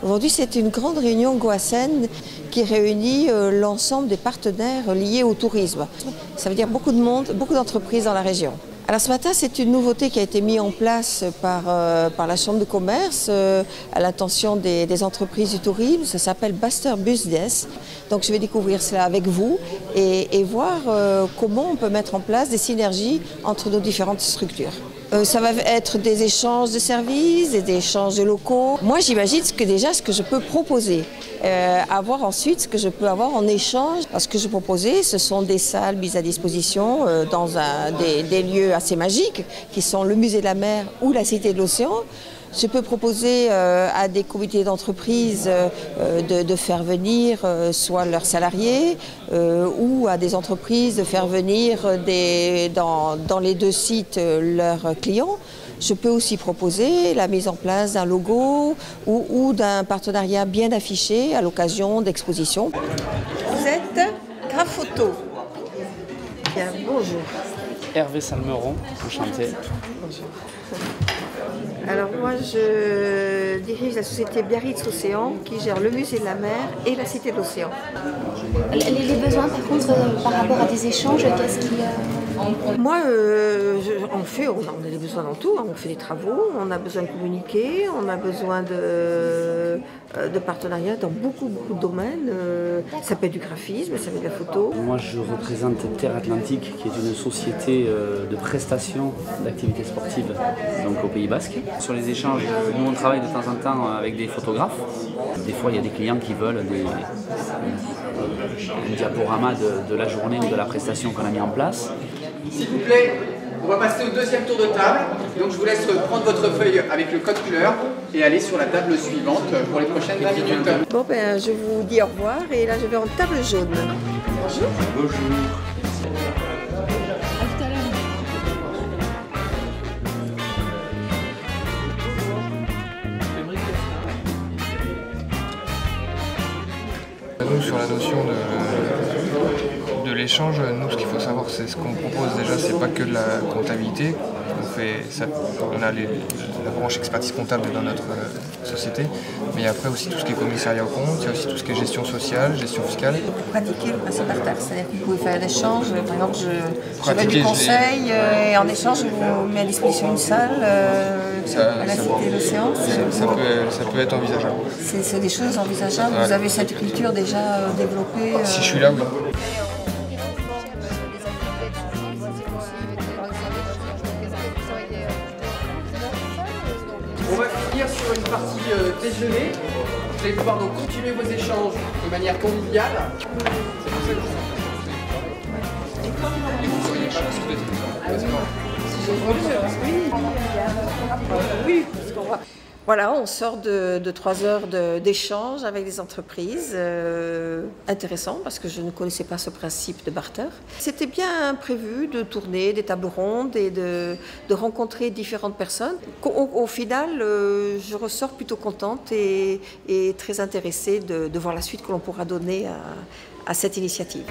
Aujourd'hui, c'est une grande réunion goassène qui réunit l'ensemble des partenaires liés au tourisme. Ça veut dire beaucoup de monde, beaucoup d'entreprises dans la région. Alors ce matin, c'est une nouveauté qui a été mise en place par la Chambre de commerce à l'intention des entreprises du tourisme. Ça s'appelle Buster Business. Donc je vais découvrir cela avec vous et voir comment on peut mettre en place des synergies entre nos différentes structures. Ça va être des échanges de services, des échanges de locaux. Moi, j'imagine ce que je peux proposer. À voir ensuite ce que je peux avoir en échange. Ce que je proposais, ce sont des salles mises à disposition dans des lieux assez magiques, qui sont le musée de la mer ou la Cité de l'Océan. Je peux proposer à des comités d'entreprise de faire venir soit leurs salariés ou à des entreprises de faire venir dans les deux sites leurs clients. Je peux aussi proposer la mise en place d'un logo ou d'un partenariat bien affiché à l'occasion d'expositions. Vous êtes graphe photo. Bien, bonjour. Hervé Salmeron, enchanté. Bonjour. Alors moi je dirige la société Biarritz Océan qui gère le musée de la mer et la Cité de l'Océan. Les besoins par contre par rapport à des échanges, qu'est-ce qu'il y a? Moi on a des besoins dans tout, on fait des travaux, on a besoin de communiquer, on a besoin de partenariats dans beaucoup de domaines. Ça peut être du graphisme, ça peut être de la photo. Moi je représente Terre Atlantique qui est une société de prestation d'activités sportives donc au Pays Basque. Sur les échanges, nous on travaille de temps en temps avec des photographes. Des fois il y a des clients qui veulent un diaporama de la journée ou de la prestation qu'on a mis en place. S'il vous plaît, on va passer au deuxième tour de table. Donc je vous laisse prendre votre feuille avec le code couleur et aller sur la table suivante pour les prochaines 20 minutes. Bon ben je vous dis au revoir et là je vais en table jaune. Bonjour. Bonjour. Nous, sur la notion de l'échange, nous, ce qu'il faut savoir, c'est ce qu'on propose déjà, c'est pas que de la comptabilité. On a la branche expertise comptable dans notre société, mais il y a après aussi tout ce qui est commissariat au compte, il y a aussi tout ce qui est gestion sociale, gestion fiscale. Pour pratiquer le principe partage, c'est-à-dire que vous pouvez faire l'échange, par exemple je veux du conseil et en échange je vous mets à disposition une salle à la Cité de l'Océan. Ça peut être envisageable. C'est des choses envisageables, ouais. Vous avez cette culture déjà développée Si je suis là, oui. On va finir sur une partie déjeuner. Vous allez pouvoir donc continuer vos échanges de manière conviviale. C'est pour ça que je vous et vous ne seriez pas Oui, parce qu'on va... Voilà, on sort de 3 heures d'échange avec des entreprises. Intéressant, parce que je ne connaissais pas ce principe de barter. C'était bien prévu de tourner des tables rondes et de rencontrer différentes personnes. Au final, je ressors plutôt contente et très intéressée de voir la suite que l'on pourra donner à cette initiative.